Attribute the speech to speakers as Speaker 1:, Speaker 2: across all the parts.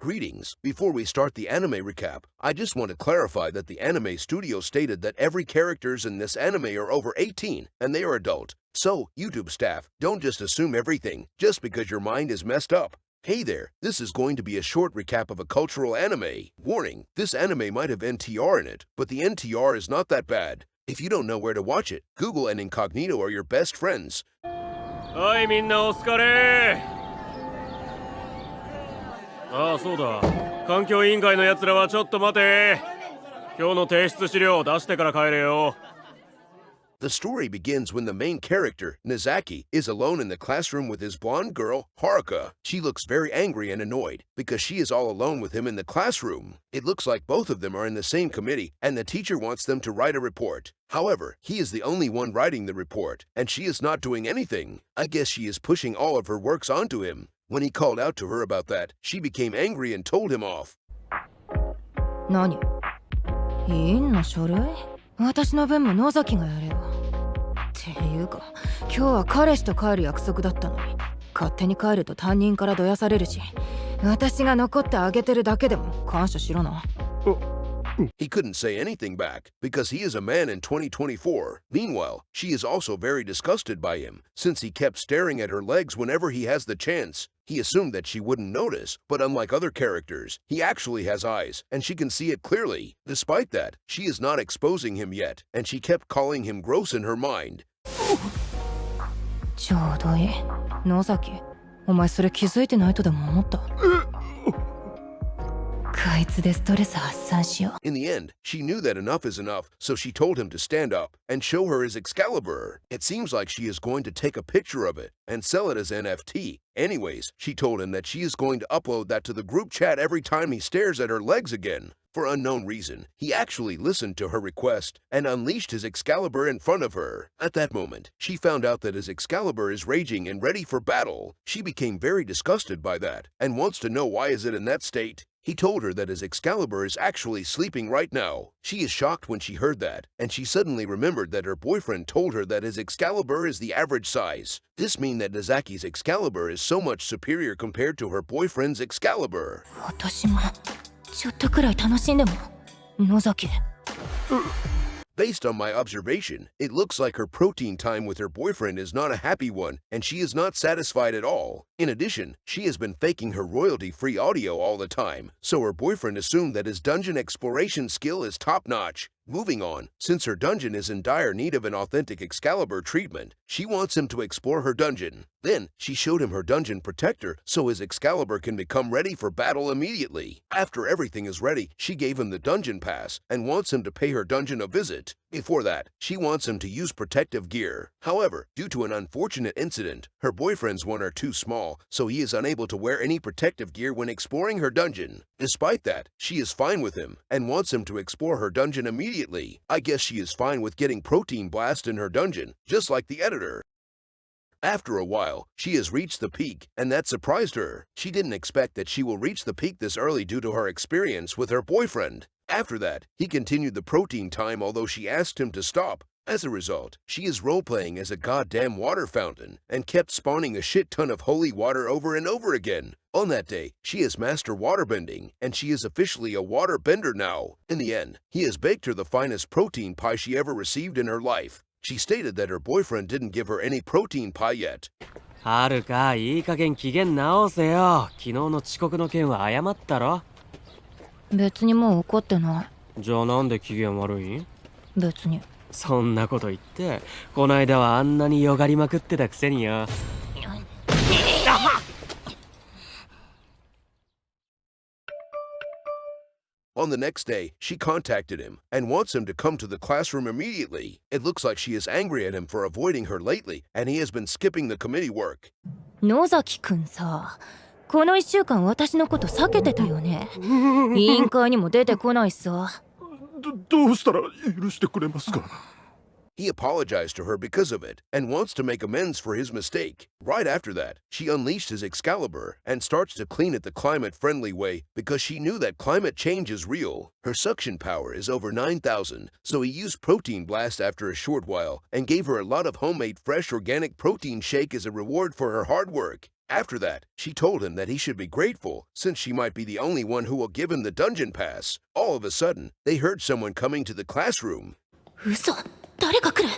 Speaker 1: Greetings. Before we start the anime recap, I just want to clarify that the anime studio stated that every characters in this anime are over 18 and they are adult. So, YouTube staff, don't just assume everything just because your mind is messed up. Hey there, this is going to be a short recap of a cultural anime. Warning, this anime might have NTR in it, but the NTR is not that bad. If you don't know where to watch it, Google and Incognito are your best friends.
Speaker 2: はい、みんなお疲れ。ああ、そうだ。環境委員会のやつらはちょっと待て。今日の提出資料を出してから帰れよ。
Speaker 1: The story begins when the main character, Nozaki, is alone in the classroom with his blonde girl, Haruka. She looks very angry and annoyed because she is all alone with him in the classroom. It looks like both of them are in the same committee and the teacher wants them to write a report. However, he is the only one writing the report and she is not doing anything. I guess she is pushing all of her works onto him. When he called out to her about that, she became angry and told him off.
Speaker 3: 何？委員の書類？私の分も野崎がやれよ。っていうか、今日は彼氏と帰る約束だったのに、勝手に帰ると担任からどやされるし、私が残ってあげてるだけでも感謝しろな。
Speaker 1: He couldn't say anything back because he is a man in 2024. Meanwhile, she is also very disgusted by him since he kept staring at her legs whenever he has the chance. He assumed that she wouldn't notice, but unlike other characters, he actually has eyes and she can see it clearly. Despite that, she is not exposing him yet, and she kept calling him gross in her mind.
Speaker 3: ちょうどいい。野崎、お前それ気づいてないとでも思った？こいつでストレス発散しよう。
Speaker 1: In the end, she knew that enough is enough, so she told him to stand up and show her his Excalibur. It seems like she is going to take a picture of it and sell it as NFT. Anyways, she told him that she is going to upload that to the group chat every time he stares at her legs again. For unknown reason, he actually listened to her request and unleashed his Excalibur in front of her. At that moment, she found out that his Excalibur is raging and ready for battle. She became very disgusted by that and wants to know why is it in that state. He told her that his Excalibur is actually sleeping right now. She is shocked when she heard that, and she suddenly remembered that her boyfriend told her that his Excalibur is the average size. This means that Nozaki's Excalibur is so much superior compared to her boyfriend's Excalibur.
Speaker 3: 私もちょっとくらい楽しんでも、野崎。
Speaker 1: Based on my observation, it looks like her protein time with her boyfriend is not a happy one, and she is not satisfied at all. In addition, she has been faking her royalty-free audio all the time, so her boyfriend assumed that his dungeon exploration skill is top-notch. Moving on, since her dungeon is in dire need of an authentic Excalibur treatment, she wants him to explore her dungeon. Then, she showed him her dungeon protector so his Excalibur can become ready for battle immediately. After everything is ready, she gave him the dungeon pass and wants him to pay her dungeon a visit. Before that, she wants him to use protective gear. However, due to an unfortunate incident, her boyfriend's one are too small, so he is unable to wear any protective gear when exploring her dungeon. Despite that, she is fine with him and wants him to explore her dungeon immediately. I guess she is fine with getting protein blast in her dungeon, just like the editor. After a while, she has reached the peak, and that surprised her. She didn't expect that she will reach the peak this early due to her experience with her boyfriend. After that, he continued the protein time although she asked him to stop. As a result, she is role-playing as a goddamn water fountain and kept spawning a shit ton of holy water over and over again. On that day, she is master waterbending, and she is officially a water bender now. In the end, he has baked her the finest protein pie she ever received in her life. She stated that her boyfriend didn't give her any protein pie yet.
Speaker 2: はるか、いい加減機嫌直せよ。昨日の遅刻の件は謝ったろ。
Speaker 3: 別にもう怒ってない。
Speaker 2: じゃあなんで機嫌悪い？
Speaker 3: 別に。
Speaker 2: そんなこと言って、こないだはあんなによがりまくってたくせによ。
Speaker 1: On the next day, she contacted him and wants him to come to the classroom immediately. It looks like she is angry at him for avoiding her lately, and he has been skipping the committee work.
Speaker 3: 野崎くんさ、この1週間私のこと避けてたよね。委員会にも出てこないさ。
Speaker 4: どうしたら許してくれますか？
Speaker 1: He apologized to her because of it and wants to make amends for his mistake. Right after that, she unleashed his Excalibur and starts to clean it the climate-friendly way because she knew that climate change is real. Her suction power is over 9,000, so he used Protein Blast after a short while and gave her a lot of homemade fresh organic protein shake as a reward for her hard work. After that, she told him that he should be grateful since she might be the only one who will give him the dungeon pass. All of a sudden, they heard someone coming to the classroom.
Speaker 3: 嘘、誰か来る。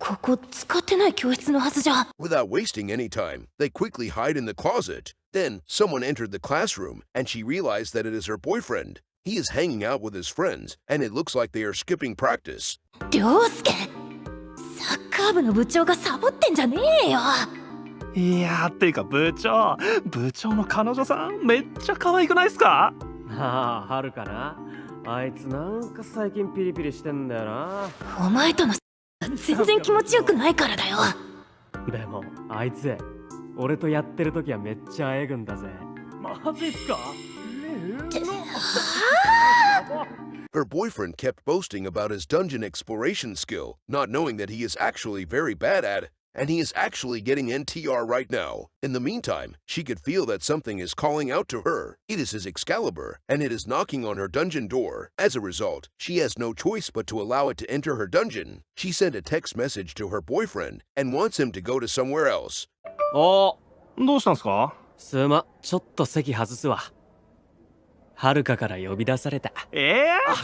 Speaker 3: ここ使ってない教室のはずじゃ。
Speaker 1: Without wasting any time, they quickly hide in the closet. Then, someone entered the classroom, and she realized that it is her boyfriend. He is hanging out with his friends, and it looks like they are skipping practice.
Speaker 3: 涼介、サッカー部の部長がサボってんじゃねえよ。
Speaker 4: いやー、てか部長の彼女さんめっちゃ可愛くないっすか？
Speaker 2: ああ、はるかな。あいつなんか最近ピリピリしてんだよな。
Speaker 3: お前との全然気持ちよくないからだよ。
Speaker 2: でもあいつ俺とやってる時はめっちゃえぐんだぜ。マジっすか？
Speaker 1: Her boyfriend kept boasting about his dungeon exploration skill, not knowing that he is actually very bad at it, and he is actually getting NTR right now. In the meantime, she could feel that something is calling out to her. It is his Excalibur, and it is knocking on her dungeon door. As a result, she has no choice but to allow it to enter her dungeon. She sent a text message to her boyfriend and wants him to go to somewhere else.
Speaker 2: お、
Speaker 4: どうしたんすか？
Speaker 2: すま、ちょっと席外すわ。はるかから呼び出された。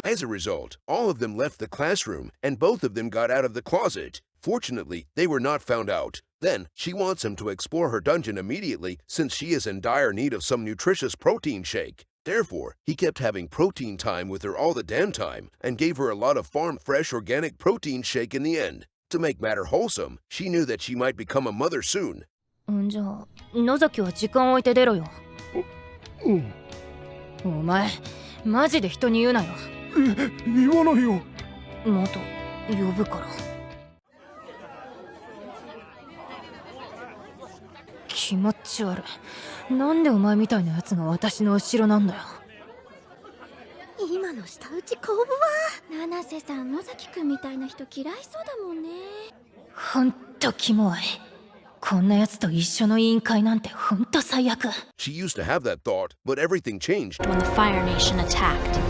Speaker 1: As a result, all of them left the classroom, and both of them got out of the closet. Fortunately, they were not found out. Then, she wants him to explore her dungeon immediately since she is in dire need of some nutritious protein shake. Therefore, he kept having protein time with her all the damn time and gave her a lot of farm-fresh organic protein shake in the end. To make matter wholesome, she knew that she might become a mother soon.
Speaker 3: じゃあ、野崎は時間置いて出ろよ。お前、マジで人に言うなよ。
Speaker 4: 言わないよ。
Speaker 3: また呼ぶから。気持ち悪い。なんでお前みたいなやつが私の後ろなんだよ。
Speaker 5: 今の舌打ちこぶわ。七瀬さん、野崎くんみたいな人嫌いそうだもんね。
Speaker 3: ほんとキモい。こんなやつと一緒の委員会なんてほんと最悪。
Speaker 1: She used to have that thought, but everything changed.
Speaker 5: When the Fire Nation attacked.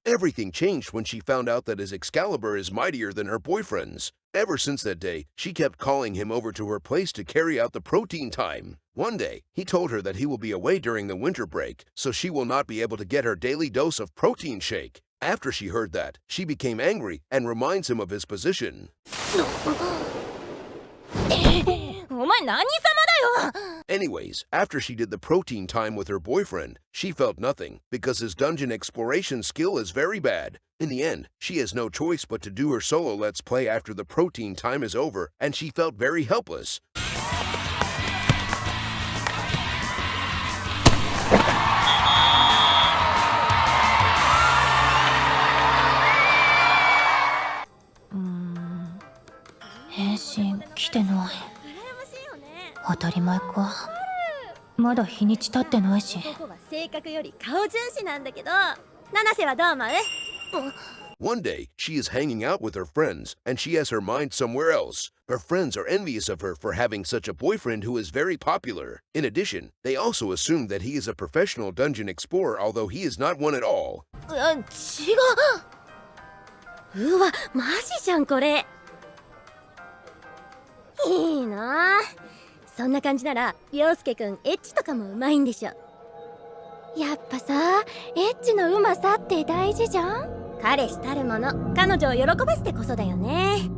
Speaker 1: Everything changed when she found out that his Excalibur is mightier than her boyfriend's. Ever since that day, she kept calling him over to her place to carry out the protein time. One day, he told her that he will be away during the winter break, so she will not be able to get her daily dose of protein shake. After she heard that, she became angry and reminds him of his position.
Speaker 3: お前何様だよ。
Speaker 1: Anyways, after she did the protein time with her boyfriend, she felt nothing because his dungeon exploration skill is very bad. In the end, she has no choice but to do her solo let's play after the protein time is over, and she felt very helpless.
Speaker 3: Henshin 来てない。当たり前か。まだ日にち経ってないし。
Speaker 5: ここは性格より顔重視なんだけど、七瀬はどう思う？
Speaker 1: One day, she is hanging out with her friends, and she has her mind somewhere else. Her friends are envious of her for having such a boyfriend who is very popular. In addition, they also assume that he is a professional dungeon explorer, although he is not one at all.
Speaker 3: 違う。
Speaker 5: うわ、マジじゃんこれ。いいなあ。そんな感じなら陽介くんエッチとかもうまいんでしょ。やっぱさ、エッチのうまさって大事じゃん。彼氏たるもの、彼女を喜ばせてこそだよね。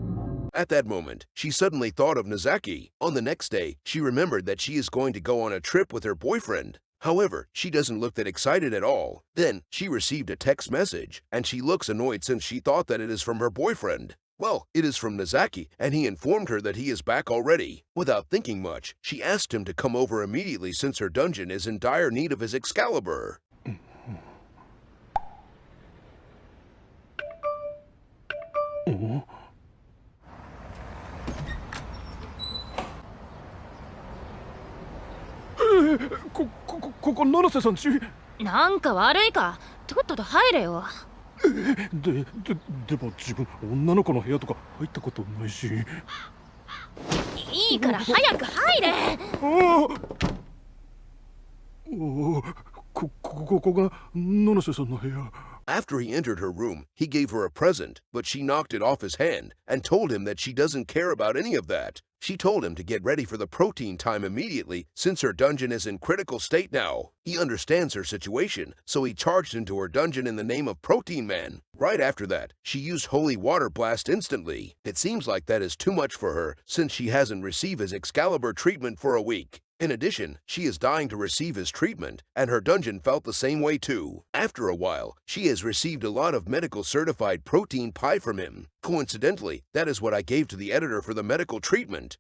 Speaker 1: At that moment, she suddenly thought of Nozaki. On the next day, she remembered that she is going to go on a trip with her boyfriend. However, she doesn't look that excited at all. Then, she received a text message, and she looks annoyed since she thought that it is from her boyfriend. Well, it is from Nozaki, and he informed her that he is back already. Without thinking much, she asked him to come over immediately since her dungeon is in dire need of his Excalibur.
Speaker 4: ここ七瀬さんち？
Speaker 3: なんか悪いか。とっとと入れよ。
Speaker 4: でも自分女の子の部屋とか入ったことないし。
Speaker 3: いいから早く入れ。
Speaker 4: ここが七瀬さんの部屋。
Speaker 1: After he entered her room, he gave her a present, but she knocked it off his hand and told him that she doesn't care about any of that. She told him to get ready for the protein time immediately since her dungeon is in critical state now. He understands her situation, so he charged into her dungeon in the name of Protein Man. Right after that, she used Holy Water Blast instantly. It seems like that is too much for her since she hasn't received his Excalibur treatment for a week. In addition, she is dying to receive his treatment, and her dungeon felt the same way too. After a while, she has received a lot of medical certified protein pie from him. Coincidentally, that is what I gave to the editor for the medical treatment.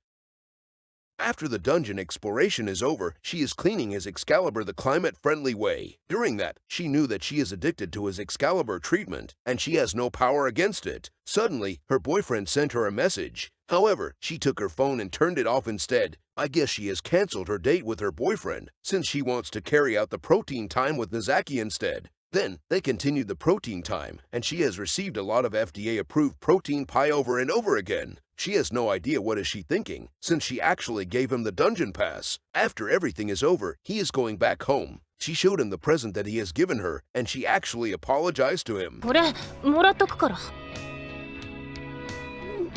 Speaker 1: After the dungeon exploration is over, she is cleaning his Excalibur the climate-friendly way. During that, she knew that she is addicted to his Excalibur treatment, and she has no power against it. Suddenly, her boyfriend sent her a message. However, she took her phone and turned it off instead. I guess she has cancelled her date with her boyfriend, since she wants to carry out the protein time with Nozaki instead. Then, they continued the protein time, and she has received a lot of FDA-approved protein pie over and over again. She has no idea what is she thinking, since she actually gave him the dungeon pass. After everything is over, he is going back home. She showed him the present that he has given her, and she actually apologized to him.
Speaker 3: これもらっとくから。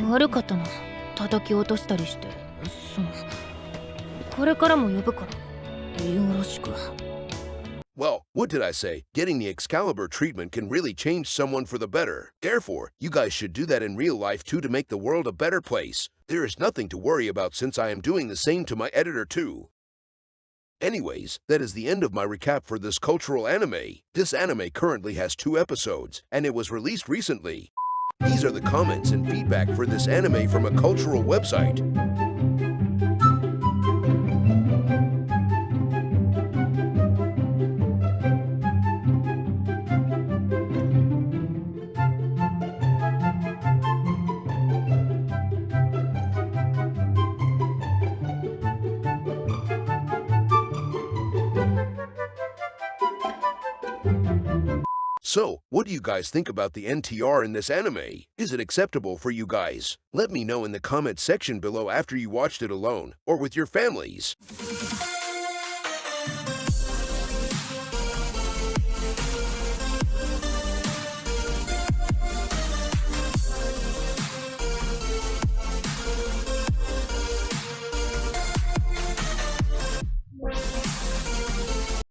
Speaker 3: 悪かったな、叩き落としたりして。これからも呼ぶからよろしく。
Speaker 1: Well, what did I say? Getting the Excalibur treatment can really change someone for the better. Therefore, you guys should do that in real life too to make the world a better place. There is nothing to worry about since I am doing the same to my editor too. Anyways, that is the end of my recap for this cultural anime. This anime currently has 2 episodes, and it was released recently. These are the comments and feedback for this anime from a cultural website. So, what do you guys think about the NTR in this anime? Is it acceptable for you guys? Let me know in the comment section below after you watched it alone or with your families.